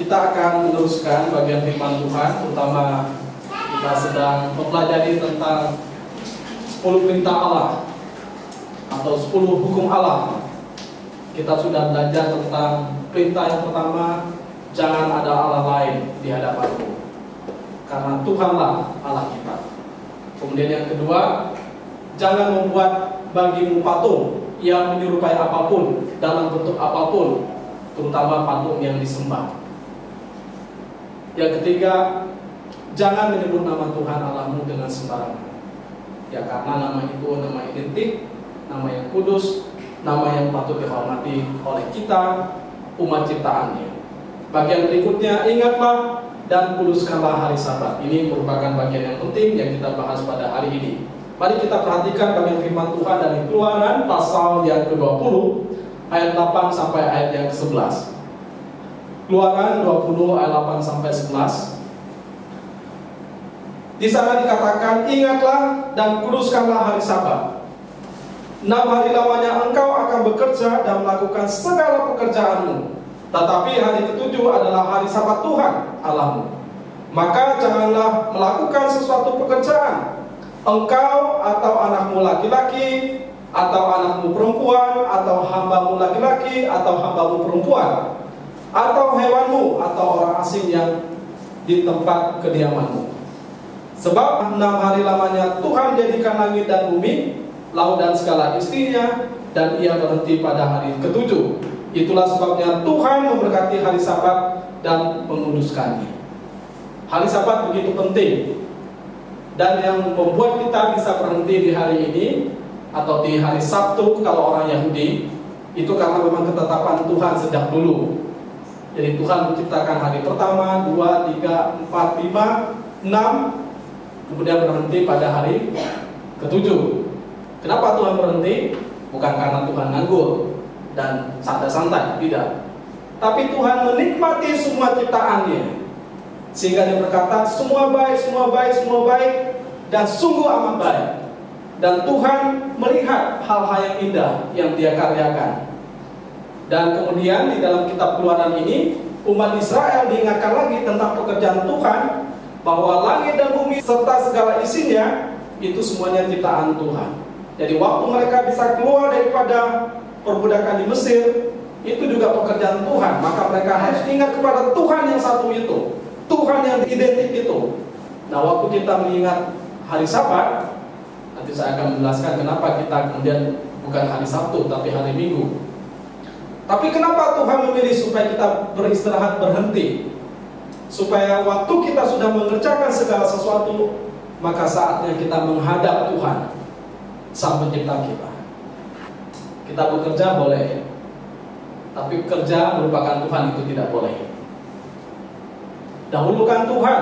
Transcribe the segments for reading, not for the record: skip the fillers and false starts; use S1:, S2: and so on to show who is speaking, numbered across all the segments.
S1: Kita akan meneruskan bagian firman Tuhan, terutama kita sedang mempelajari tentang 10 perintah Allah atau 10 hukum Allah. Kita sudah belajar tentang perintah yang pertama, jangan ada Allah lain di hadapanmu, karena Tuhanlah Allah kita. Kemudian yang kedua, jangan membuat bagimu patung yang menyerupai apapun dalam bentuk apapun, terutama patung yang disembah. Yang ketiga, jangan menyebut nama Tuhan Allahmu dengan sembarangan. Ya, karena nama itu nama identik, nama yang kudus, nama yang patut dihormati oleh kita, umat ciptaannya. Bagian berikutnya, ingatlah dan kuduskanlah hari Sabat. Ini merupakan bagian yang penting yang kita bahas pada hari ini. Mari kita perhatikan bagian firman Tuhan dari Keluaran pasal yang ke-20 ayat 8 sampai ayat yang ke-11. Keluaran 20 ayat 8 sampai 11. Di sana dikatakan, ingatlah dan kuduskanlah hari Sabat. 6 hari lamanya engkau akan bekerja dan melakukan segala pekerjaanmu. Tetapi hari ke-7 adalah hari Sabat Tuhan Allahmu. Maka janganlah melakukan sesuatu pekerjaan, engkau atau anakmu laki-laki, atau anakmu perempuan, atau hambamu laki-laki, atau hambamu perempuan, atau hewanmu, atau orang asing yang di tempat kediamanmu. Sebab 6 hari lamanya Tuhan jadikan langit dan bumi, laut dan segala isinya, dan ia berhenti pada hari ke-7. Itulah sebabnya Tuhan memberkati hari Sabat dan menguduskannya. Hari Sabat begitu penting, dan yang membuat kita bisa berhenti di hari ini atau di hari Sabtu kalau orang Yahudi, itu karena memang ketetapan Tuhan sejak dulu. Jadi Tuhan menciptakan hari pertama, 2, 3, 4, 5, 6, kemudian berhenti pada hari ke-7. Kenapa Tuhan berhenti? Bukan karena Tuhan nganggur dan santai-santai, tidak. Tapi Tuhan menikmati semua ciptaannya, sehingga dia berkata, semua baik, semua baik, semua baik, dan sungguh amat baik. Dan Tuhan melihat hal-hal yang indah yang dia karyakan. Dan kemudian di dalam kitab Keluaran ini, umat Israel diingatkan lagi tentang pekerjaan Tuhan, bahwa langit dan bumi serta segala isinya itu semuanya ciptaan Tuhan. Jadi waktu mereka bisa keluar daripada perbudakan di Mesir, itu juga pekerjaan Tuhan. Maka mereka harus ingat kepada Tuhan yang satu itu, Tuhan yang identik itu. Nah, waktu kita mengingat hari Sabat, nanti saya akan menjelaskan kenapa kita kemudian bukan hari Sabtu tapi hari Minggu. Tapi kenapa Tuhan memilih supaya kita beristirahat, berhenti? Supaya waktu kita sudah mengerjakan segala sesuatu, maka saatnya kita menghadap Tuhan, Sang Pencipta kita. Kita bekerja boleh, tapi kerja merupakan Tuhan itu tidak boleh. Dahulukan Tuhan,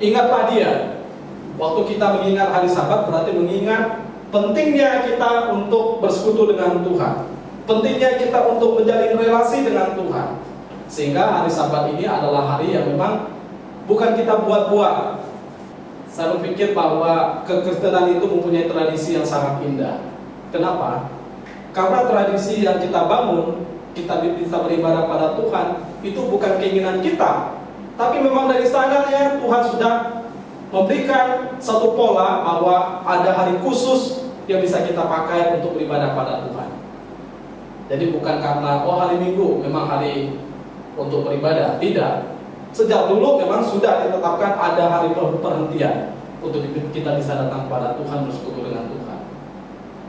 S1: ingatlah Dia. Waktu kita mengingat hari Sabat berarti mengingat pentingnya kita untuk bersekutu dengan Tuhan, pentingnya kita untuk menjalin relasi dengan Tuhan. Sehingga hari Sabat ini adalah hari yang memang bukan kita buat-buat. Saya berpikir bahwa kekristenan itu mempunyai tradisi yang sangat indah. Kenapa? Karena tradisi yang kita bangun, kita bisa beribadah pada Tuhan, itu bukan keinginan kita, tapi memang dari sananya Tuhan sudah memberikan satu pola bahwa ada hari khusus yang bisa kita pakai untuk beribadah pada Tuhan. Jadi bukan karena hari Minggu memang hari untuk beribadah, tidak. Sejak dulu memang sudah ditetapkan ada hari perhentian untuk kita bisa datang kepada Tuhan, bersekutu dengan Tuhan.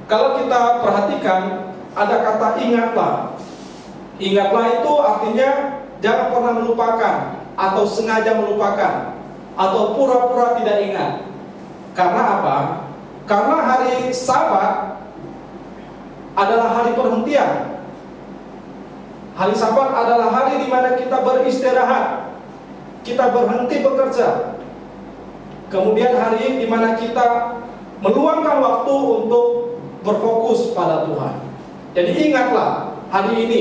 S1: Kalau kita perhatikan, ada kata ingatlah. Ingatlah itu artinya jangan pernah melupakan, atau sengaja melupakan, atau pura-pura tidak ingat. Karena apa? Karena hari Sabat adalah hari perhentian. Hari Sabat adalah hari di mana kita beristirahat, kita berhenti bekerja. Kemudian hari di mana kita meluangkan waktu untuk berfokus pada Tuhan. Jadi ingatlah hari ini,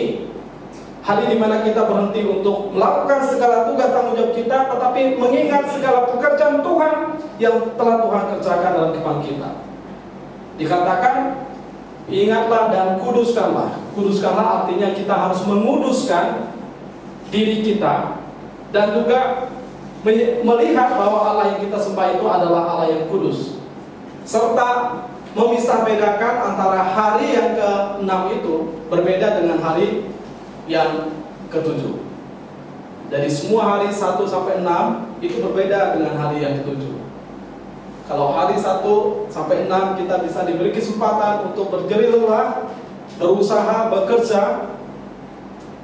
S1: hari di mana kita berhenti untuk melakukan segala tugas tanggung jawab kita, tetapi mengingat segala pekerjaan Tuhan yang telah Tuhan kerjakan dalam kehidupan kita. Dikatakan, ingatlah dan kuduskanlah. Kuduskanlah artinya kita harus menguduskan diri kita dan juga melihat bahwa Allah yang kita sembah itu adalah Allah yang kudus, serta memisah bedakan antara hari yang ke-6 itu berbeda dengan hari yang ke-7. Jadi semua hari 1 sampai 6 itu berbeda dengan hari yang ke-7. Kalau hari 1 sampai 6 kita bisa diberi kesempatan untuk berjerih lelah, berusaha, bekerja,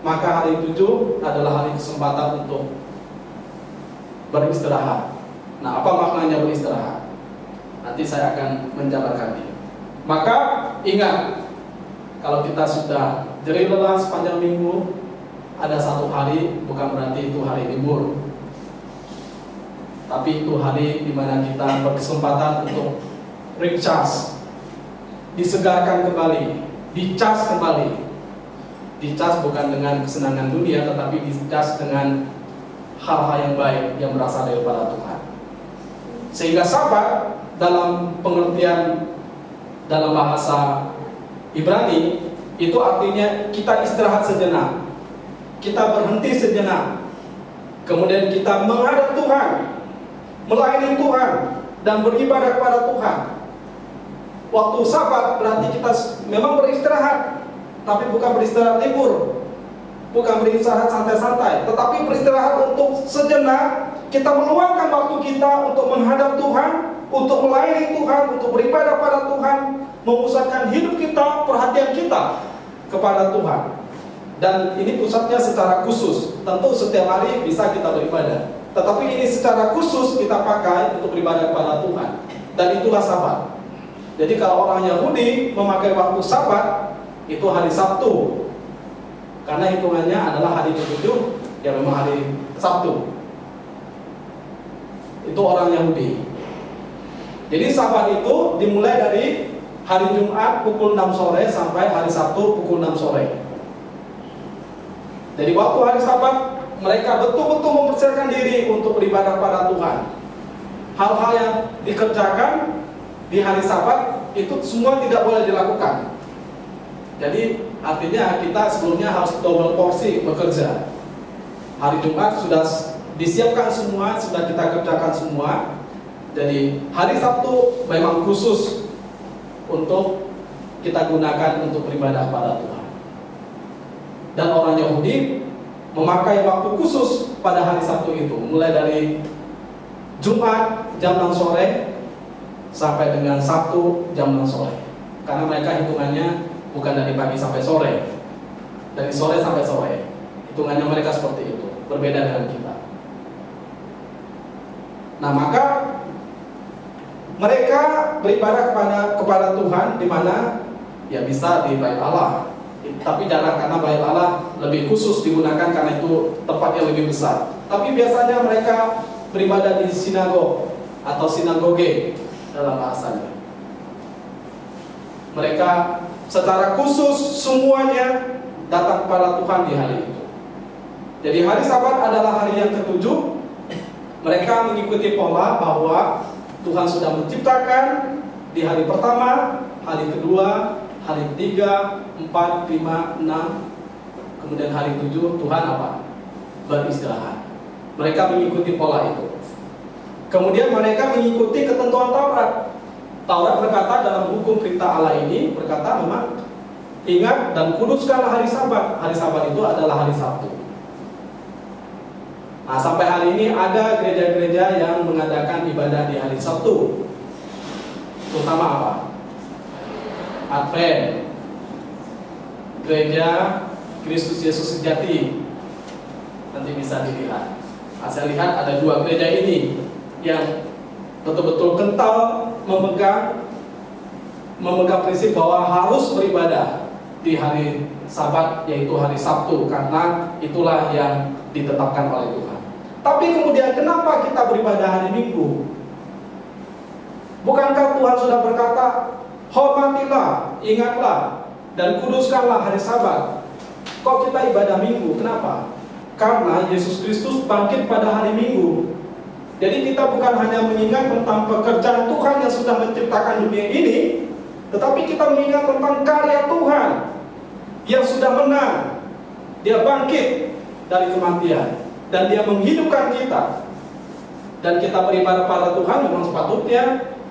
S1: maka hari 7 adalah hari kesempatan untuk beristirahat. Nah, apa maknanya beristirahat? Nanti saya akan menjabarkannya. Maka ingat, kalau kita sudah jerih lelah sepanjang minggu, ada satu hari bukan berarti itu hari libur, tapi itu hari di mana kita berkesempatan untuk recharge, disegarkan kembali, dicas kembali. Dicas bukan dengan kesenangan dunia, tetapi dicas dengan hal-hal yang baik yang berasal daripada Tuhan. Sehingga Sabat dalam pengertian dalam bahasa Ibrani itu artinya kita istirahat sejenak, kita berhenti sejenak, kemudian kita menghadap Tuhan, melayani Tuhan, dan beribadah kepada Tuhan. Waktu Sabat berarti kita memang beristirahat, tapi bukan beristirahat libur, bukan beristirahat santai-santai, tetapi beristirahat untuk sejenak. Kita meluangkan waktu kita untuk menghadap Tuhan, untuk melayani Tuhan, untuk beribadah pada Tuhan, memusatkan hidup kita, perhatian kita kepada Tuhan. Dan ini pusatnya secara khusus. Tentu setiap hari bisa kita beribadah, tetapi ini secara khusus kita pakai untuk beribadah kepada Tuhan. Dan itulah Sabat. Jadi kalau orang Yahudi memakai waktu Sabat, itu hari Sabtu, karena hitungannya adalah hari ke-7, ya memang hari Sabtu. Itu orang Yahudi. Jadi Sabat itu dimulai dari hari Jumat pukul 6 sore sampai hari Sabtu pukul 6 sore. Jadi waktu hari Sabat mereka betul-betul mempersiapkan diri untuk beribadah pada Tuhan. Hal-hal yang dikerjakan di hari Sabat itu semua tidak boleh dilakukan. Jadi artinya kita sebelumnya harus double porsi bekerja. Hari Jumat sudah disiapkan semua, sudah kita kerjakan semua. Jadi hari Sabtu memang khusus untuk kita gunakan untuk beribadah pada Tuhan. Dan orang Yahudi memakai waktu khusus pada hari Sabtu itu, mulai dari Jumat jam 6 sore sampai dengan Sabtu jam 6 sore. Karena mereka hitungannya bukan dari pagi sampai sore, dari sore sampai sore. Hitungannya mereka seperti itu, berbeda dengan kita. Nah, maka mereka beribadah kepada Tuhan di mana ya bisa di Bait Allah, tapi jarang, karena Bait Allah lebih khusus digunakan karena itu tempatnya lebih besar. Tapi biasanya mereka beribadah di sinagog atau sinagoge dalam bahasanya. Mereka secara khusus semuanya datang kepada Tuhan di hari itu. Jadi hari Sabat adalah hari yang ke-7. Mereka mengikuti pola bahwa Tuhan sudah menciptakan di hari pertama, hari kedua, hari ketiga, 4, 5, 6, kemudian hari 7 Tuhan apa? Beristirahat. Mereka mengikuti pola itu. Kemudian mereka mengikuti ketentuan Taurat. Taurat berkata dalam hukum perintah Allah ini, berkata memang ingat dan kuduskanlah hari Sabat. Hari Sabat itu adalah hari Sabtu. Nah, sampai hari ini ada gereja-gereja yang mengadakan ibadah di hari Sabtu. Terutama apa? Advent, Gereja Kristus Yesus Sejati. Nanti bisa dilihat. Nah, saya lihat ada 2 gereja ini yang betul-betul kental memegang prinsip bahwa harus beribadah di hari Sabat, yaitu hari Sabtu, karena itulah yang ditetapkan oleh Tuhan. Tapi kemudian kenapa kita beribadah hari Minggu? Bukankah Tuhan sudah berkata, hormatilah, ingatlah, dan kuduskanlah hari Sabat? Kok kita ibadah Minggu? Kenapa? Karena Yesus Kristus bangkit pada hari Minggu. Jadi kita bukan hanya mengingat tentang pekerjaan Tuhan yang sudah menciptakan dunia ini, tetapi kita mengingat tentang karya Tuhan yang sudah menang. Dia bangkit dari kematian. dan Dia menghidupkan kita, dan kita beribadah pada Tuhan memang sepatutnya,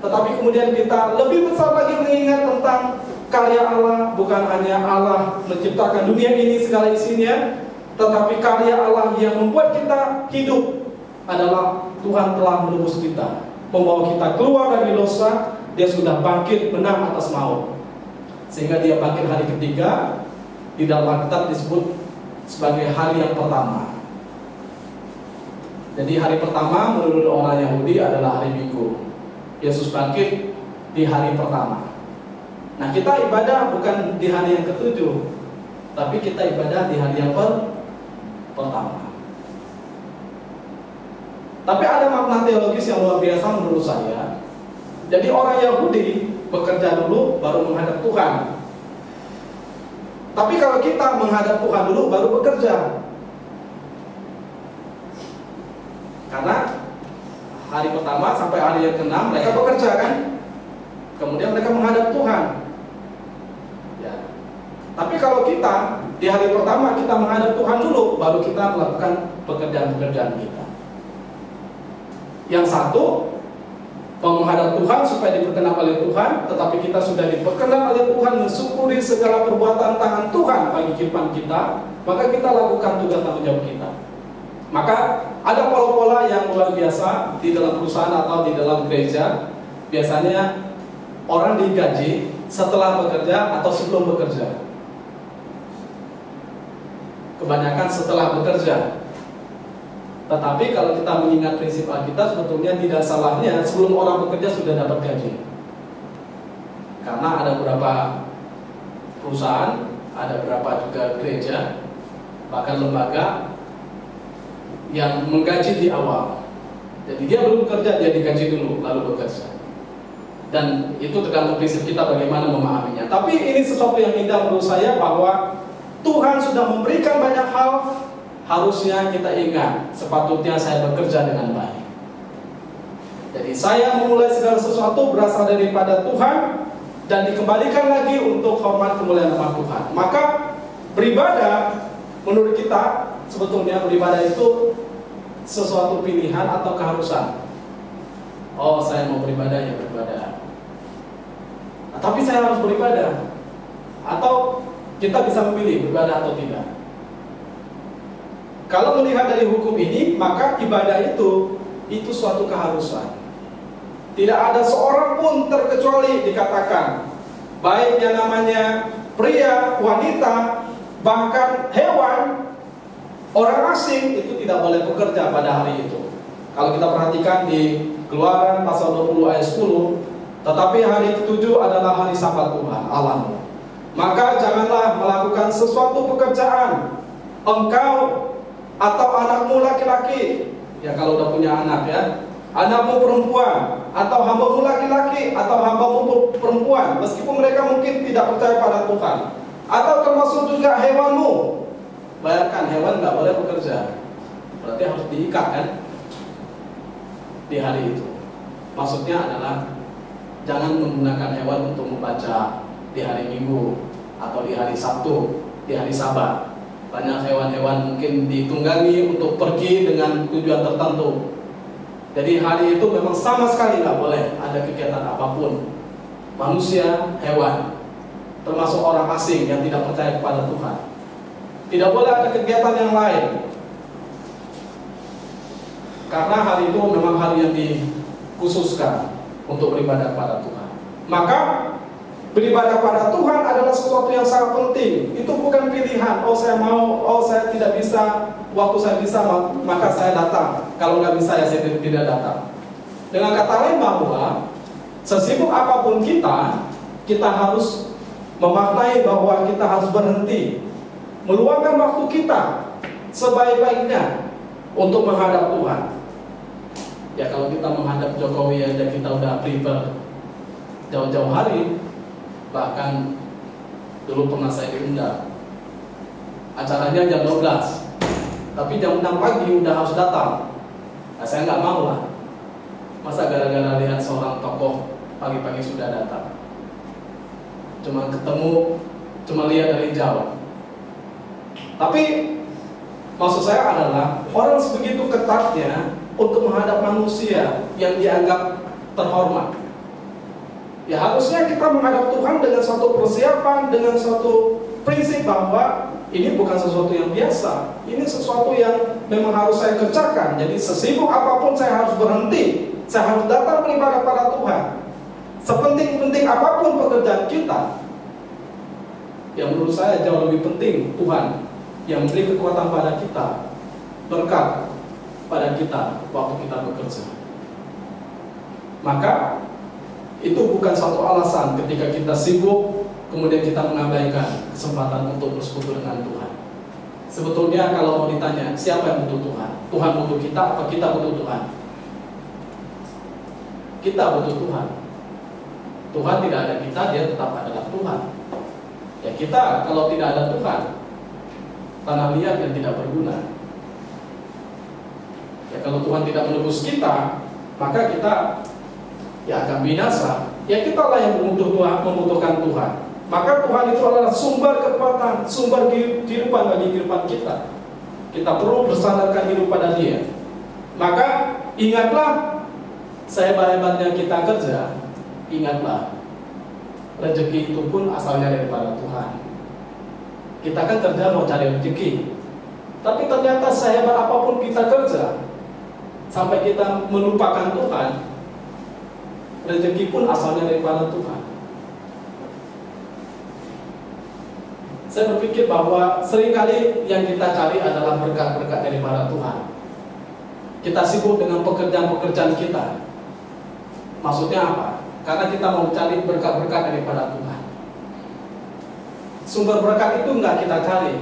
S1: tetapi kemudian kita lebih besar lagi mengingat tentang karya Allah. Bukan hanya Allah menciptakan dunia ini segala isinya, tetapi karya Allah yang membuat kita hidup adalah Tuhan telah menebus kita, membawa kita keluar dari dosa. Dia sudah bangkit menang atas maut, sehingga Dia bangkit hari ketiga. Di dalam Alkitab disebut sebagai hari yang pertama. Jadi hari pertama menurut orang Yahudi adalah hari Minggu. Yesus bangkit di hari pertama. Nah, kita ibadah bukan di hari yang ketujuh, tapi kita ibadah di hari yang pertama. Tapi ada makna teologis yang luar biasa menurut saya. Jadi orang Yahudi bekerja dulu baru menghadap Tuhan. Tapi kalau kita menghadap Tuhan dulu baru bekerja. Karena hari pertama sampai hari yang ke-6 mereka bekerja kan. Kemudian mereka menghadap Tuhan. Ya. Tapi kalau kita di hari pertama kita menghadap Tuhan dulu, baru kita melakukan pekerjaan-pekerjaan kita. Yang satu menghadap Tuhan supaya diperkenan oleh Tuhan, tetapi kita sudah diperkenan oleh Tuhan mensyukuri segala perbuatan tangan Tuhan bagi kehidupan kita, maka kita lakukan tugas tanggung jawab kita. Maka ada pola-pola yang luar biasa di dalam perusahaan atau di dalam gereja. Biasanya orang digaji setelah bekerja atau sebelum bekerja. Kebanyakan setelah bekerja. Tetapi kalau kita mengingat prinsip Alkitab, sebetulnya tidak salahnya sebelum orang bekerja sudah dapat gaji. Karena ada beberapa perusahaan, ada beberapa juga gereja, bahkan lembaga yang menggaji di awal. Jadi dia belum bekerja, dia digaji dulu, lalu bekerja. Dan itu tergantung prinsip kita bagaimana memahaminya. Tapi ini sesuatu yang indah menurut saya, bahwa Tuhan sudah memberikan banyak hal. Harusnya kita ingat, sepatutnya saya bekerja dengan baik. Jadi saya memulai segala sesuatu berasal daripada Tuhan, dan dikembalikan lagi untuk hormat kemuliaan nama Tuhan. Maka beribadah menurut kita, sebetulnya beribadah itu sesuatu pilihan atau keharusan. Oh, saya mau beribadah, ya beribadah. Nah, tapi saya harus beribadah. Atau kita bisa memilih beribadah atau tidak. Kalau melihat dari hukum ini, maka ibadah itu suatu keharusan. Tidak ada seorang pun terkecuali dikatakan, baik yang namanya pria, wanita, bahkan hewan, orang asing itu tidak boleh bekerja pada hari itu. Kalau kita perhatikan di Keluaran pasal 20 ayat 10, tetapi hari ke-7 adalah hari Sabat Tuhan Allahmu. Maka janganlah melakukan sesuatu pekerjaan, engkau atau anakmu laki-laki, ya kalau udah punya anak ya, anakmu perempuan, atau hambamu laki-laki, atau hambamu perempuan, meskipun mereka mungkin tidak percaya pada Tuhan, atau termasuk juga hewanmu. Bayangkan, hewan nggak boleh bekerja, berarti harus diikat kan di hari itu. Maksudnya adalah jangan menggunakan hewan untuk membaca di hari Minggu atau di hari Sabtu, di hari Sabat. Banyak hewan-hewan mungkin ditunggangi untuk pergi dengan tujuan tertentu. Jadi hari itu memang sama sekali nggak boleh ada kegiatan apapun. Manusia, hewan, termasuk orang asing yang tidak percaya kepada Tuhan, tidak boleh ada kegiatan yang lain. Karena hari itu memang hari yang dikhususkan untuk beribadah kepada Tuhan. Maka beribadah pada Tuhan adalah sesuatu yang sangat penting. Itu bukan pilihan. Oh saya mau, oh saya tidak bisa. Waktu saya bisa maka saya datang. Kalau nggak bisa ya saya tidak datang. Dengan kata lain bahwa sesibuk apapun kita harus memaknai bahwa kita harus berhenti, meluangkan waktu kita sebaik-baiknya untuk menghadap Tuhan. Ya kalau kita menghadap Jokowi aja kita udah prepare jauh-jauh hari. Bahkan dulu pernah saya diundang, acaranya jam 12, tapi jam 6 pagi udah harus datang. Nah, saya nggak mau lah. Masa gara-gara lihat seorang tokoh pagi-pagi sudah datang, cuma ketemu, cuma lihat dari jauh. Tapi Maksud saya adalah orang sebegitu ketatnya untuk menghadap manusia yang dianggap terhormat. Ya harusnya kita menghadap Tuhan dengan suatu persiapan, dengan suatu prinsip bahwa ini bukan sesuatu yang biasa. Ini sesuatu yang memang harus saya kerjakan. Jadi sesibuk apapun saya harus berhenti. Saya harus datang beribadah pada Tuhan. Sepenting-penting apapun pekerjaan kita, yang menurut saya jauh lebih penting Tuhan yang memberi kekuatan pada kita, berkat pada kita waktu kita bekerja. Maka itu bukan satu alasan ketika kita sibuk kemudian kita mengabaikan kesempatan untuk bersekutu dengan Tuhan. Sebetulnya kalau mau ditanya siapa yang butuh Tuhan, Tuhan butuh kita atau kita butuh Tuhan? Kita butuh Tuhan. Tuhan tidak ada kita, dia tetap adalah Tuhan. Ya kita kalau tidak ada Tuhan, tanah liat yang tidak berguna. Ya kalau Tuhan tidak menebus kita, maka kita ya akan binasa. Ya kita lah yang membutuhkan Tuhan. Maka Tuhan itu adalah sumber kekuatan, sumber kehidupan bagi kehidupan kita. Kita perlu bersandarkan hidup pada Dia. Maka ingatlah, sehebat-hebatnya kita kerja, ingatlah, rezeki itu pun asalnya daripada Tuhan. Kita kan kerja mau cari rezeki, tapi ternyata sehebat apapun kita kerja, sampai kita melupakan Tuhan, rezeki pun asalnya daripada Tuhan. Saya berpikir bahwa seringkali yang kita cari adalah berkat-berkat daripada Tuhan. Kita sibuk dengan pekerjaan-pekerjaan kita. Maksudnya apa? Karena kita mau cari berkat-berkat daripada Tuhan. Sumber berkat itu enggak kita cari,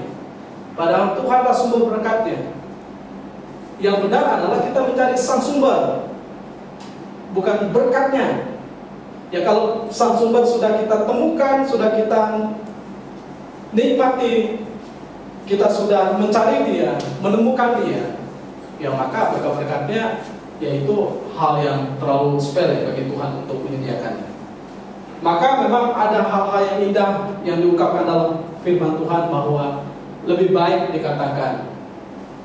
S1: padahal Tuhanlah sumber berkatnya. Yang benar adalah kita mencari sang sumber, bukan berkatnya. Ya kalau sang sumber sudah kita temukan, sudah kita nikmati, kita sudah mencari Dia, menemukan Dia, ya maka berkat-berkatnya yaitu hal yang terlalu sepele bagi Tuhan untuk menyediakannya. Maka memang ada hal-hal yang indah yang diungkapkan dalam firman Tuhan bahwa lebih baik dikatakan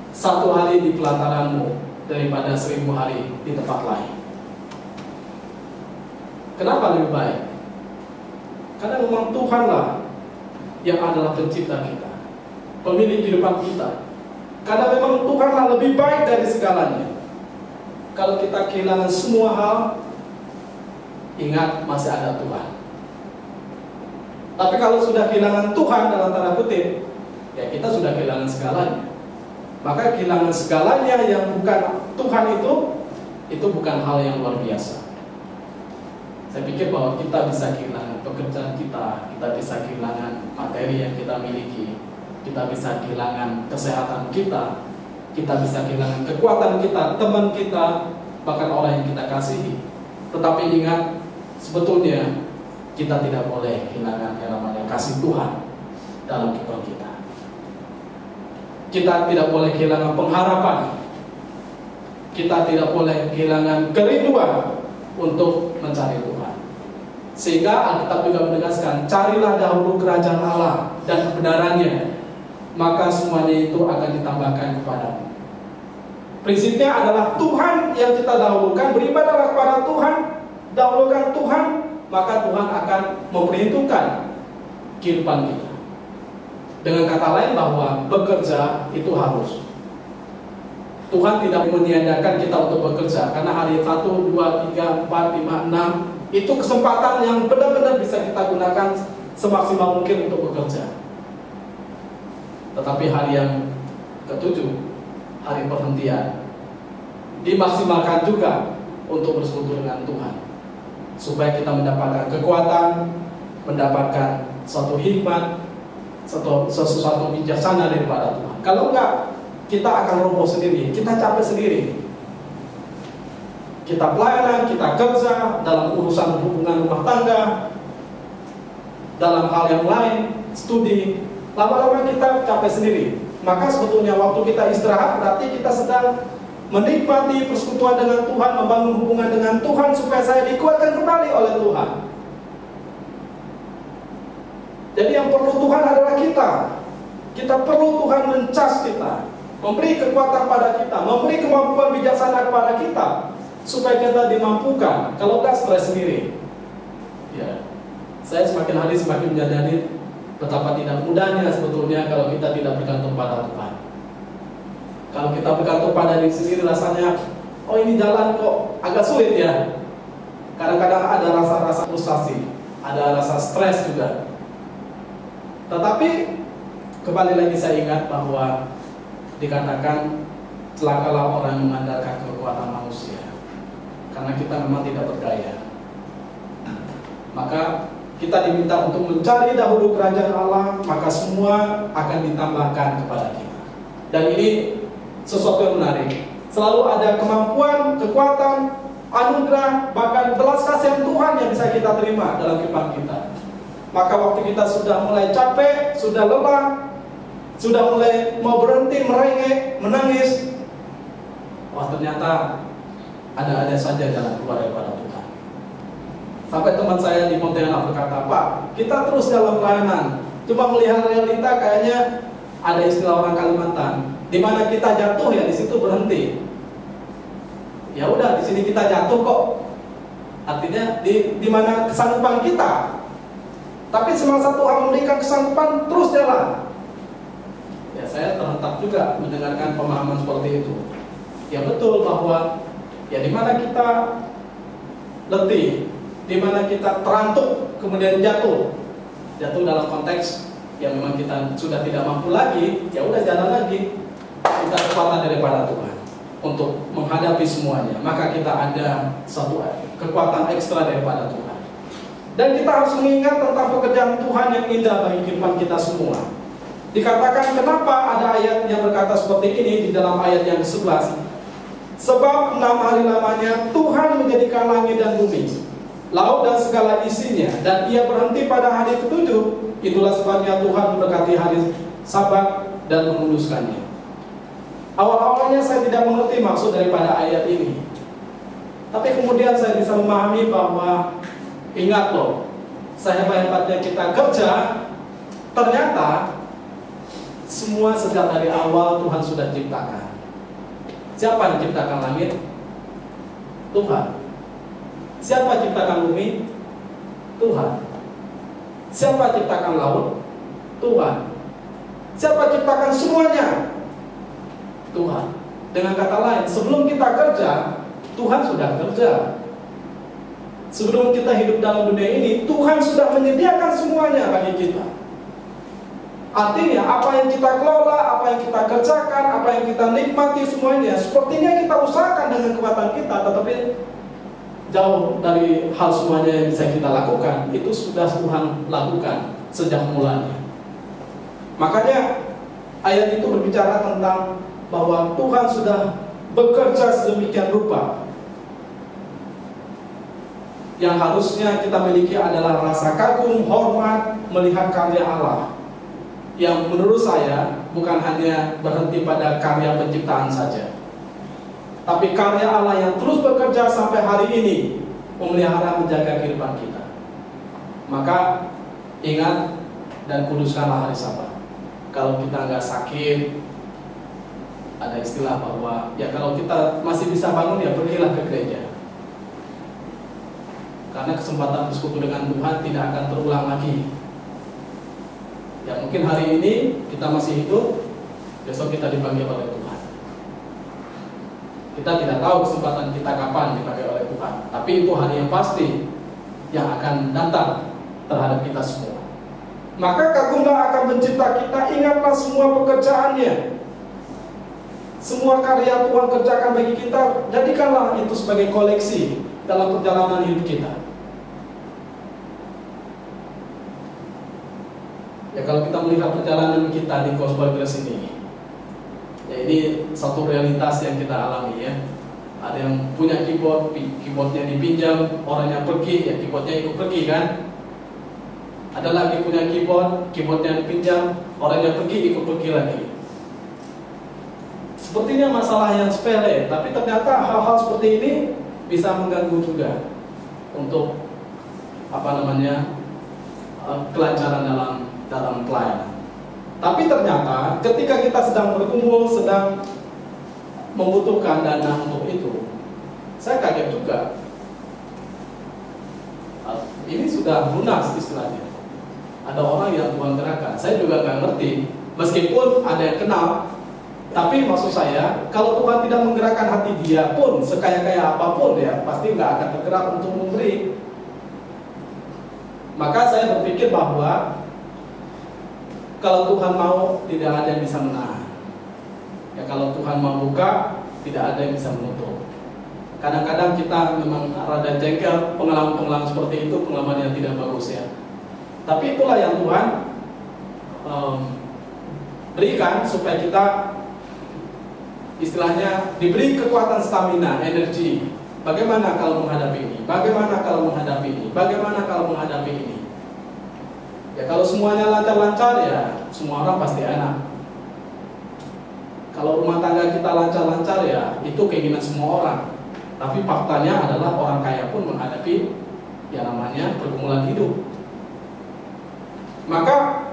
S1: 1 hari di pelataranmu daripada 1000 hari di tempat lain. Kenapa lebih baik? Karena memang Tuhanlah yang adalah pencipta kita, pemilik kehidupan kita. Karena memang Tuhanlah lebih baik dari segalanya. Kalau kita kehilangan semua hal, ingat masih ada Tuhan. Tapi kalau sudah kehilangan Tuhan dalam tanda kutip, ya kita sudah kehilangan segalanya. Maka kehilangan segalanya yang bukan Tuhan itu bukan hal yang luar biasa. Saya pikir bahwa kita bisa kehilangan pekerjaan kita bisa kehilangan materi yang kita miliki, kita bisa kehilangan kesehatan kita bisa kehilangan kekuatan kita, teman kita, bahkan orang yang kita kasihi. Tetapi ingat, sebetulnya kita tidak boleh kehilangan yang namanya kasih Tuhan dalam kehidupan kita. Kita tidak boleh kehilangan pengharapan. Kita tidak boleh kehilangan kerinduan untuk mencari Tuhan. Sehingga Alkitab juga menegaskan, carilah dahulu kerajaan Allah dan kebenarannya, maka semuanya itu akan ditambahkan kepadamu. Prinsipnya adalah Tuhan yang kita dahulukan, beribadahlah kepada Tuhan, dahulukan Tuhan, maka Tuhan akan memperhitungkan kehidupan kita. Dengan kata lain bahwa bekerja itu harus. Tuhan tidak meniadakan kita untuk bekerja, karena hari 1, 2, 3, 4, 5, 6 itu kesempatan yang benar-benar bisa kita gunakan semaksimal mungkin untuk bekerja. Tetapi hari yang ke-7, hari perhentian, dimaksimalkan juga untuk bersekutu dengan Tuhan, supaya kita mendapatkan kekuatan, mendapatkan suatu hikmat, sesuatu bijaksana daripada Tuhan. Kalau enggak, kita akan roboh sendiri, kita capek sendiri. Kita pelayanan, kita kerja, dalam urusan hubungan rumah tangga, dalam hal yang lain, studi, lama-lama kita capek sendiri. Maka sebetulnya waktu kita istirahat berarti kita sedang menikmati persekutuan dengan Tuhan, membangun hubungan dengan Tuhan supaya saya dikuatkan kembali oleh Tuhan. Jadi yang perlu Tuhan adalah kita. Kita perlu Tuhan mencas kita. memberi kekuatan pada kita, memberi kemampuan bijaksana kepada kita, supaya kita dimampukan. Kalau tidak stres sendiri. Ya, saya semakin hari semakin menyadari betapa tidak mudahnya sebetulnya kalau kita tidak bergantung pada Tuhan. Kalau kita bergantung pada diri sendiri, rasanya, oh ini jalan kok agak sulit ya. Kadang-kadang ada rasa-rasa frustasi, ada rasa stres juga. Tetapi kembali lagi saya ingat bahwa dikatakan celakalah orang yang mengandalkan kekuatan manusia, karena kita memang tidak berdaya. Maka kita diminta untuk mencari dahulu kerajaan Allah, maka semua akan ditambahkan kepada kita. Dan ini sesuatu yang menarik. Selalu ada kemampuan, kekuatan, anugerah, bahkan belas kasihan Tuhan yang bisa kita terima dalam kehidupan kita. Maka waktu kita sudah mulai capek, sudah lelah, sudah mulai mau berhenti merengek, menangis, wah ternyata ada saja jalan keluar daripada Tuhan. Sampai teman saya di Pontianak berkata, Pak, kita terus dalam pelayanan, cuma melihat realita kayaknya ada istilah orang Kalimantan, di mana kita jatuh ya di situ berhenti. Ya udah, di sini kita jatuh kok. Artinya di mana kesanggupan kita. Tapi semasa Tuhan memberikan kesanggupan, terus jalan. Ya, saya terhentak juga mendengarkan pemahaman seperti itu. Ya betul bahwa ya di mana kita letih, di mana kita terantuk kemudian jatuh dalam konteks yang memang kita sudah tidak mampu lagi, ya udah jalan lagi. Kita kekuatan daripada Tuhan untuk menghadapi semuanya. Maka kita ada satu kekuatan ekstra daripada Tuhan. Dan kita harus mengingat tentang pekerjaan Tuhan yang indah bagi kehidupan kita semua. Dikatakan kenapa ada ayat yang berkata seperti ini di dalam ayat yang ke-11. Sebab 6 hari lamanya Tuhan menjadikan langit dan bumi, laut dan segala isinya, dan ia berhenti pada hari ke-7. Itulah sebabnya Tuhan memberkati hari Sabat dan menguduskannya. Awal-awalnya saya tidak mengerti maksud daripada ayat ini. Tapi kemudian saya bisa memahami bahwa ingat loh, sehebat-hebatnya kita kerja, ternyata semua sejak dari awal Tuhan sudah ciptakan. Siapa yang ciptakan langit? Tuhan. Siapa ciptakan bumi? Tuhan. Siapa ciptakan laut? Tuhan. Siapa ciptakan semuanya? Tuhan. Dengan kata lain, sebelum kita kerja, Tuhan sudah kerja. Sebelum kita hidup dalam dunia ini, Tuhan sudah menyediakan semuanya bagi kita. Artinya, apa yang kita kelola, apa yang kita kerjakan, apa yang kita nikmati semuanya, sepertinya kita usahakan dengan kekuatan kita, tetapi jauh dari hal semuanya yang bisa kita lakukan. Itu sudah Tuhan lakukan sejak mulanya. Makanya ayat itu berbicara tentang bahwa Tuhan sudah bekerja sedemikian rupa. Yang harusnya kita miliki adalah rasa kagum, hormat, melihat karya Allah, yang menurut saya bukan hanya berhenti pada karya penciptaan saja, tapi karya Allah yang terus bekerja sampai hari ini, memelihara menjaga kehidupan kita. Maka ingat dan kuduskanlah hari Sabat. Kalau kita nggak sakit, ada istilah bahwa ya kalau kita masih bisa bangun, ya pergilah ke gereja. Karena kesempatan bersekutu dengan Tuhan tidak akan terulang lagi. Ya mungkin hari ini kita masih hidup, besok kita dipanggil oleh Tuhan. Kita tidak tahu kesempatan kita kapan dipakai oleh Tuhan, tapi itu hari yang pasti yang akan datang terhadap kita semua. Maka kagumlah akan pencipta kita, ingatlah semua pekerjaannya, semua karya Tuhan kerjakan bagi kita. Jadikanlah itu sebagai koleksi dalam perjalanan hidup kita. Ya kalau kita melihat perjalanan kita di Gospel Grace ini, ya ini satu realitas yang kita alami ya. Ada yang punya keyboard, keyboardnya dipinjam, orangnya pergi, ya keyboardnya ikut pergi kan. Ada lagi punya keyboard, keyboardnya dipinjam, orangnya pergi, ikut pergi lagi. Sepertinya masalah yang sepele, tapi ternyata hal-hal seperti ini bisa mengganggu juga untuk kelancaran dalam pelayanan. Tapi ternyata ketika kita sedang bergumul, sedang membutuhkan dana untuk itu, saya kaget juga. Ini sudah lunas istilahnya. Ada orang yang Tuhan gerakkan. Saya juga nggak ngerti. Meskipun ada yang kenal, tapi maksud saya, kalau Tuhan tidak menggerakkan hati dia pun, sekaya-kaya apapun ya, pasti nggak akan tergerak untuk memberi. Maka saya berpikir bahwa kalau Tuhan mau, tidak ada yang bisa menahan. Ya, kalau Tuhan mau buka, tidak ada yang bisa menutup. Kadang-kadang kita memang rada jengkel, pengalaman-pengalaman seperti itu, pengalaman yang tidak bagus ya. Tapi itulah yang Tuhan berikan supaya kita istilahnya diberi kekuatan stamina, energi. Bagaimana kalau menghadapi ini? Bagaimana kalau menghadapi ini? Bagaimana kalau menghadapi ini? Ya kalau semuanya lancar-lancar ya semua orang pasti enak. Kalau rumah tangga kita lancar-lancar ya itu keinginan semua orang. Tapi faktanya adalah orang kaya pun menghadapi yang namanya pergumulan hidup. Maka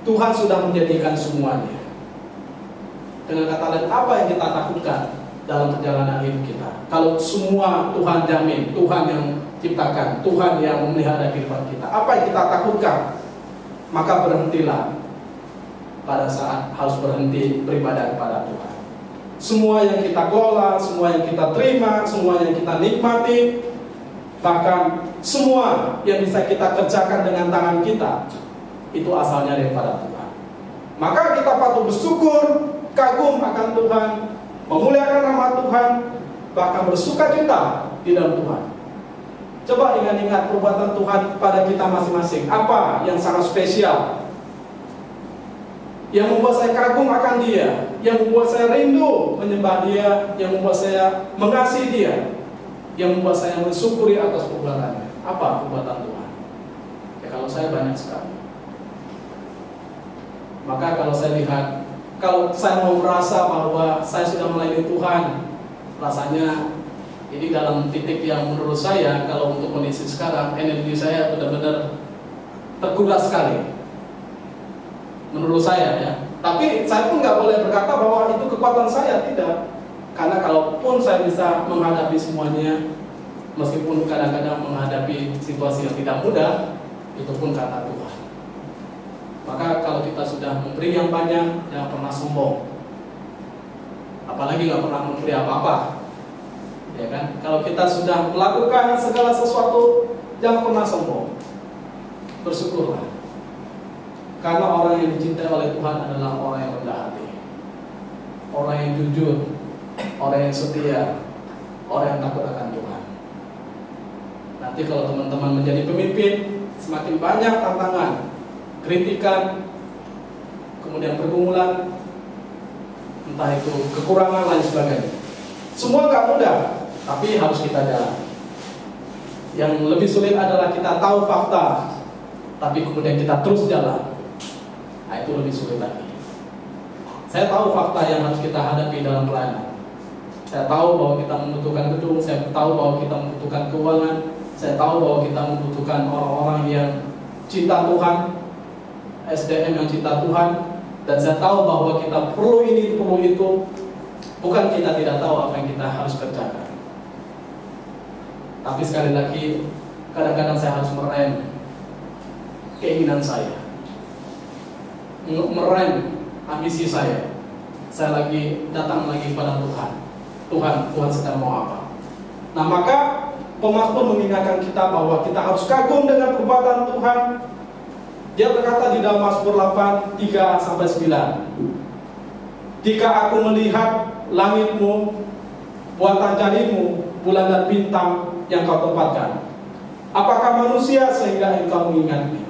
S1: Tuhan sudah menjadikan semuanya. Dengan kata lain, apa yang kita takutkan dalam perjalanan hidup kita? Kalau semua Tuhan jamin, Tuhan yang ciptakan, Tuhan yang memelihara kehidupan kita, apa yang kita takutkan? Maka berhentilah pada saat harus berhenti beribadah kepada Tuhan. Semua yang kita kelola, semua yang kita terima, semua yang kita nikmati, bahkan semua yang bisa kita kerjakan dengan tangan kita, itu asalnya daripada Tuhan. Maka kita patut bersyukur, kagum akan Tuhan, memuliakan nama Tuhan, bahkan bersukacita di dalam Tuhan. Coba ingat-ingat perbuatan Tuhan pada kita masing-masing. Apa yang sangat spesial, yang membuat saya kagum akan Dia, yang membuat saya rindu menyembah Dia, yang membuat saya mengasihi Dia, yang membuat saya mensyukuri atas perbuatannya. Apa perbuatan Tuhan? Ya kalau saya banyak sekali. Maka kalau saya lihat, kalau saya mau merasa bahwa saya sudah melayani Tuhan, rasanya ini dalam titik yang menurut saya, kalau untuk kondisi sekarang, energi saya benar-benar terkuras sekali. Menurut saya ya. Tapi saya pun nggak boleh berkata bahwa itu kekuatan saya, tidak. Karena kalaupun saya bisa menghadapi semuanya, meskipun kadang-kadang menghadapi situasi yang tidak mudah, itu pun karena Tuhan. Maka kalau kita sudah memberi yang banyak, jangan pernah sombong. Apalagi nggak pernah memberi apa-apa. Ya kan? Kalau kita sudah melakukan segala sesuatu, jangan pernah sombong. Bersyukurlah. Karena orang yang dicintai oleh Tuhan adalah orang yang rendah hati, orang yang jujur, orang yang setia, orang yang takut akan Tuhan. Nanti kalau teman-teman menjadi pemimpin, semakin banyak tantangan, kritikan, kemudian pergumulan, entah itu kekurangan lain sebagainya. Semua nggak mudah, tapi harus kita jalan. Yang lebih sulit adalah kita tahu fakta, tapi kemudian kita terus jalan. Nah, itu lebih sulit lagi. Saya tahu fakta yang harus kita hadapi dalam pelayanan. Saya tahu bahwa kita membutuhkan gedung, saya tahu bahwa kita membutuhkan keuangan, saya tahu bahwa kita membutuhkan orang-orang yang cinta Tuhan, SDM yang cinta Tuhan, dan saya tahu bahwa kita perlu ini, perlu itu. Bukan kita tidak tahu apa yang kita harus kerjakan. Tapi sekali lagi, kadang-kadang saya harus merem keinginan saya, merem ambisi saya. Saya lagi datang lagi pada Tuhan. Tuhan sedang mau apa? Nah, maka Pemasmur mengingatkan kita bahwa kita harus kagum dengan perbuatan Tuhan. Dia berkata di dalam Mazmur 8, 3-9. Jika aku melihat langitmu, buatan jarimu, bulan dan bintang yang kau tempatkan, apakah manusia sehingga engkau mengingatnya?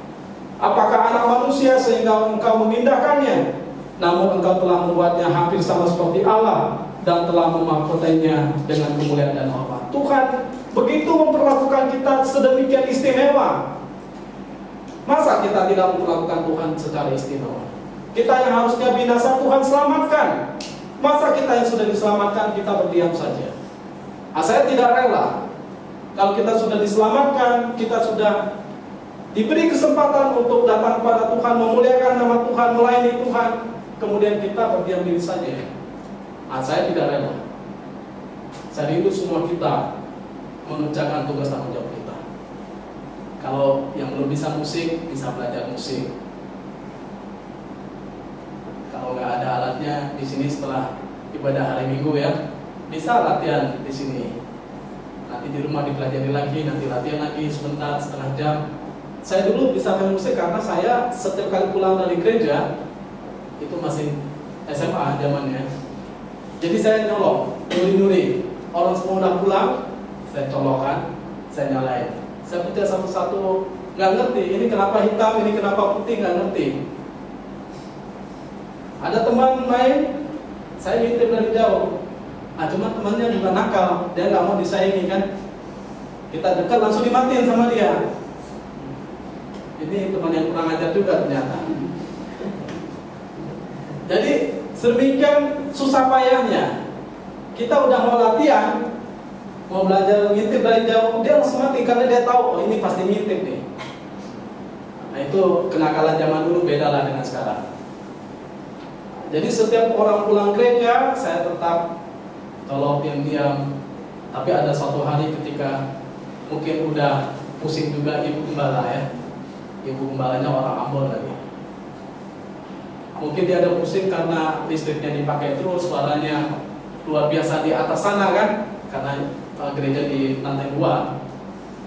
S1: Apakah anak manusia sehingga engkau memindahkannya? Namun engkau telah membuatnya hampir sama seperti Allah dan telah memahkotainya dengan kemuliaan dan hormat. Tuhan begitu memperlakukan kita sedemikian istimewa. Masa kita tidak memperlakukan Tuhan secara istimewa? Kita yang harusnya binasa, Tuhan selamatkan. Masa kita yang sudah diselamatkan, kita berdiam saja? Saya tidak rela. Kalau kita sudah diselamatkan, kita sudah diberi kesempatan untuk datang kepada Tuhan, memuliakan nama Tuhan, melayani Tuhan, kemudian kita berdiam diri saja. Saya tidak rela. Saya rindu semua kita mengerjakan tugas tanggung jawab kita. Kalau yang belum bisa musik, bisa belajar musik. Kalau nggak ada alatnya di sini setelah ibadah hari Minggu ya, bisa latihan di sini. Nanti di rumah dipelajari lagi, nanti latihan lagi sebentar, setengah jam. Saya dulu bisa main musik karena saya setiap kali pulang dari gereja, itu masih SMA zamannya. Jadi saya nyolok, nyuri-nyuri. Orang semua udah pulang, saya colokkan, saya nyalain. Saya pencet satu-satu, nggak ngerti. Ini kenapa hitam, ini kenapa putih, nggak ngerti. Ada teman main, saya ngintip dari jauh. Cuma temannya juga nakal, dia nggak mau disaingi kan. Kita dekat langsung dimatiin sama dia. Ini teman yang kurang ajar juga ternyata. Jadi sedemikian susah payahnya. Kita udah mau latihan, mau belajar ngintip dari jauh, dia langsung mati karena dia tahu, oh ini pasti ngintip nih. Nah itu kenakalan zaman dulu, beda lah dengan sekarang. Jadi setiap orang pulang gereja, saya tetap tolong diam-diam. Tapi ada suatu hari ketika mungkin udah pusing juga ibu gembala ya. Ibu gembalanya orang Ambon lagi. Mungkin dia ada pusing karena listriknya dipakai terus, suaranya luar biasa di atas sana kan, karena gereja di lantai 2.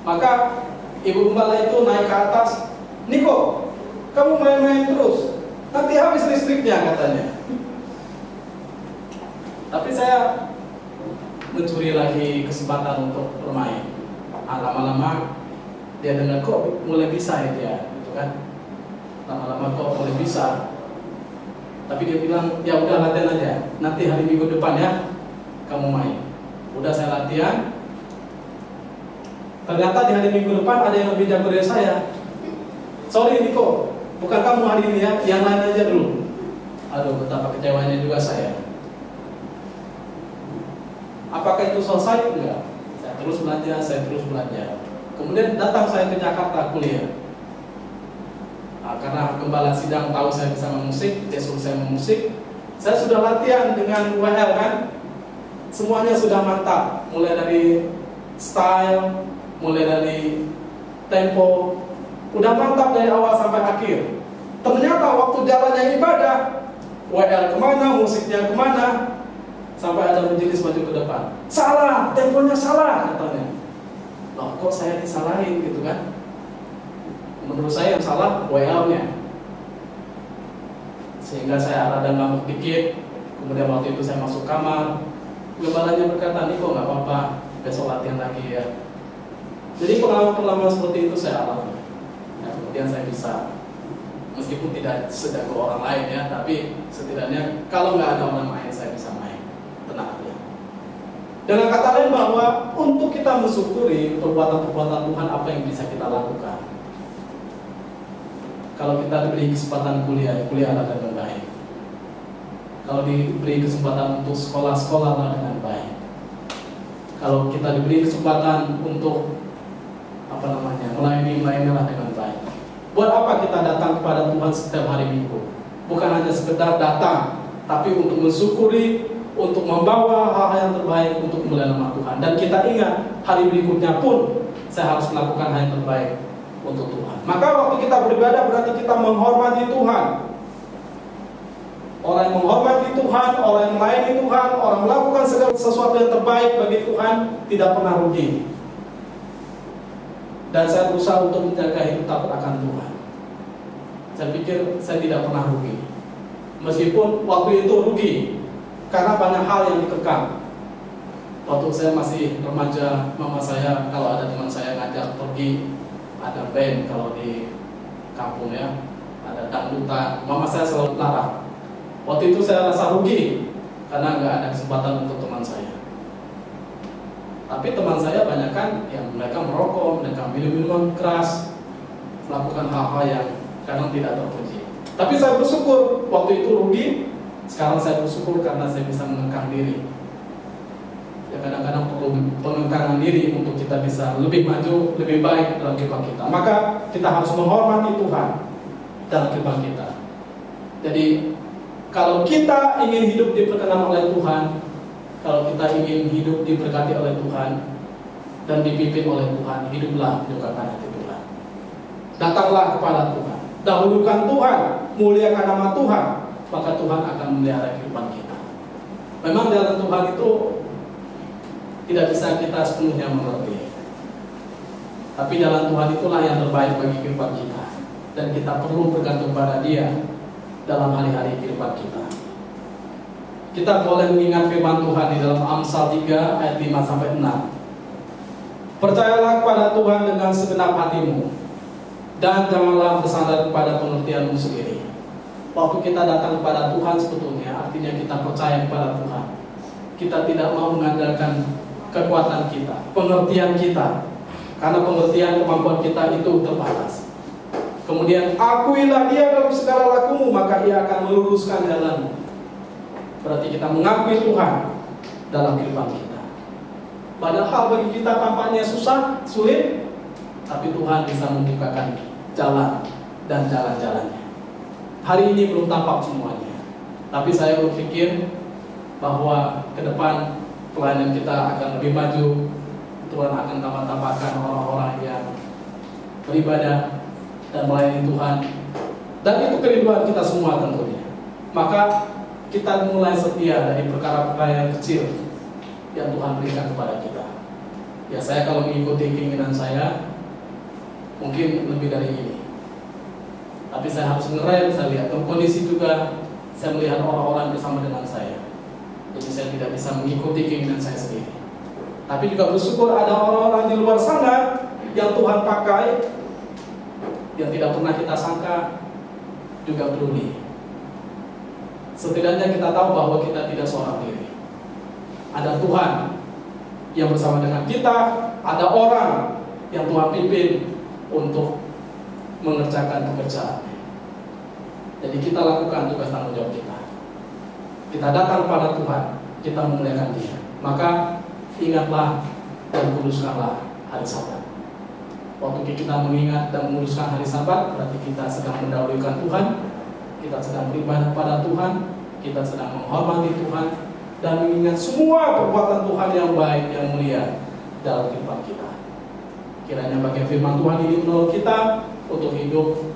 S1: Maka ibu gembala itu naik ke atas, "Niko, kamu main-main terus, nanti habis listriknya," katanya. Tapi saya mencuri lagi kesempatan untuk bermain. Lama-lama dia dengar kok mulai bisa ya dia, gitu kan. Lama-lama kok mulai bisa. Tapi dia bilang, ya udah latihan aja. Nanti hari Minggu depan ya, kamu main. Udah saya latihan. Ternyata di hari Minggu depan ada yang lebih jago dari saya. "Sorry Niko, bukan kamu hari ini ya, yang lain aja dulu." Aduh, betapa kecewanya juga saya. Apakah itu selesai? Enggak. Saya terus belajar. Kemudian datang saya ke Jakarta kuliah. Karena gembala sidang tahu saya bisa memusik, dia suruh saya memusik. Saya sudah latihan dengan WL kan, semuanya sudah mantap. Mulai dari style, mulai dari tempo, udah mantap dari awal sampai akhir. Ternyata waktu jalannya ibadah, WL kemana, musiknya kemana, sampai ada majelis maju ke depan. "Salah, temponya salah," katanya. Loh, kok saya disalahin gitu kan? Menurut saya yang salah WL-nya. Sehingga saya rada ngamuk dikit. Kemudian waktu itu saya masuk kamar, gembalanya berkata, "Niko nggak apa-apa, besok latihan lagi ya." Jadi pengalaman-pengalaman seperti itu saya alami. Nah, kemudian saya bisa, meskipun tidak sejago orang lain ya, tapi setidaknya kalau nggak ada orang main saya bisa main. Tenang aja. Dengan kata lain bahwa untuk kita mensyukuri perbuatan-perbuatan Tuhan apa yang bisa kita lakukan. Kalau kita diberi kesempatan kuliahlah dengan baik. Kalau diberi kesempatan untuk sekolahlah dengan baik. Kalau kita diberi kesempatan untuk melayanilah dengan baik. Buat apa kita datang kepada Tuhan setiap hari Minggu? Bukan hanya sekedar datang, tapi untuk mensyukuri, untuk membawa hal-hal yang terbaik untuk memuliakan nama Tuhan. Dan kita ingat, hari berikutnya pun saya harus melakukan hal yang terbaik untuk Tuhan. Maka waktu kita beribadah berarti kita menghormati Tuhan. Orang yang menghormati Tuhan, orang yang melayani Tuhan, orang melakukan segala sesuatu yang terbaik bagi Tuhan, tidak pernah rugi. Dan saya berusaha untuk menjaga hidup takut akan Tuhan. Saya pikir saya tidak pernah rugi. Meskipun waktu itu rugi, karena banyak hal yang dikekang. Waktu saya masih remaja, mama saya kalau ada teman saya ngajak pergi, ada band kalau di kampung ya, ada dangdutan, mama saya selalu larang. Waktu itu saya rasa rugi karena nggak ada kesempatan untuk teman saya. Tapi teman saya banyak kan yang mereka merokok, mereka minum-minuman keras, melakukan hal-hal yang kadang tidak terpuji. Tapi saya bersyukur waktu itu rugi. Sekarang saya bersyukur karena saya bisa mengekang diri. Ya kadang-kadang perlu pengengkangan diri untuk kita bisa lebih maju, lebih baik dalam kehidupan kita. Maka kita harus menghormati Tuhan dalam kehidupan kita. Jadi kalau kita ingin hidup diperkenan oleh Tuhan, kalau kita ingin hidup diberkati oleh Tuhan dan dipimpin oleh Tuhan, hiduplah mendekat hati Tuhan. Datanglah kepada Tuhan, dahulukan Tuhan, muliakan nama Tuhan, maka Tuhan akan memelihara kehidupan kita. Memang dalam Tuhan itu tidak bisa kita sepenuhnya mengerti, tapi jalan Tuhan itulah yang terbaik bagi kehidupan kita, dan kita perlu bergantung pada Dia dalam hari-hari kehidupan kita. Kita boleh mengingat firman Tuhan di dalam Amsal 3 ayat 5-6. Percayalah kepada Tuhan dengan segenap hatimu, dan janganlah bersandar kepada pengertianmu sendiri. Waktu kita datang kepada Tuhan sebetulnya artinya kita percaya kepada Tuhan. Kita tidak mau mengandalkan kekuatan kita, pengertian kita, karena pengertian kemampuan kita itu terbatas. Kemudian akuilah Dia dalam segala lakumu, maka Ia akan meluruskan jalanmu. Berarti kita mengakui Tuhan dalam kehidupan kita. Padahal bagi kita tampaknya susah, sulit, tapi Tuhan bisa membukakan jalan dan jalan-jalannya. Hari ini belum tampak semuanya, tapi saya berpikir bahwa ke depan pelayanan kita akan lebih maju. Tuhan akan tambah-tambahkan orang-orang yang beribadah dan melayani Tuhan, dan itu kerinduan kita semua tentunya. Maka kita mulai setia dari perkara-perkara yang kecil yang Tuhan berikan kepada kita. Ya, saya kalau mengikuti keinginan saya mungkin lebih dari ini, tapi saya harus ngerem. Saya lihat kondisi juga, saya melihat orang-orang bersama dengan saya, jadi saya tidak bisa mengikuti keinginan saya sendiri. Tapi juga bersyukur ada orang-orang di luar sana yang Tuhan pakai, yang tidak pernah kita sangka juga peduli. Setidaknya kita tahu bahwa kita tidak seorang diri. Ada Tuhan yang bersama dengan kita, ada orang yang Tuhan pimpin untuk mengerjakan pekerjaan. Jadi kita lakukan tugas tanggung jawab kita. Kita datang pada Tuhan, kita memuliakan Dia. Maka ingatlah dan kuduskanlah hari Sabat. Waktu kita mengingat dan menguruskan hari Sabat, berarti kita sedang mendahulukan Tuhan, kita sedang beribadah pada Tuhan, kita sedang menghormati Tuhan, dan mengingat semua perbuatan Tuhan yang baik, yang mulia dalam kehidupan kita. Kiranya bagian firman Tuhan ini menolong kita untuk hidup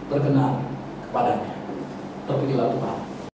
S1: berkenan kepadanya. Terpujilah Tuhan.